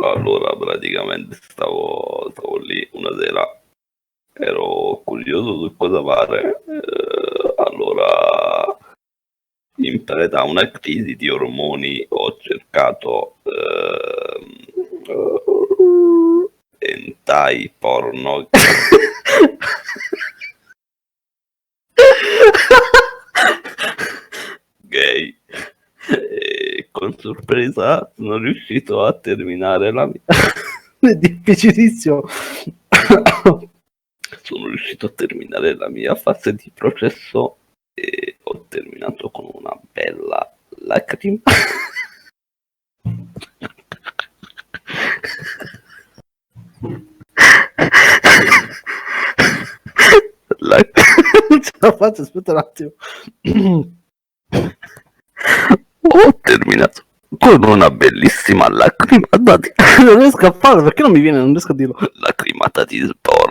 Allora, praticamente stavo lì una sera, ero curioso su cosa fare. Allora, in preda a una crisi di ormoni, ho cercato hentai porno gay e con sorpresa sono riuscito a terminare la mia È difficilissimo. sono riuscito a terminare la mia fase di processo e ho terminato con una bella lacrima. Non ce la faccio, aspetta un attimo. Ho terminato con una bellissima lacrimata di Non riesco a farlo, perché non mi viene, non riesco a dirlo. lacrimata di sbornia.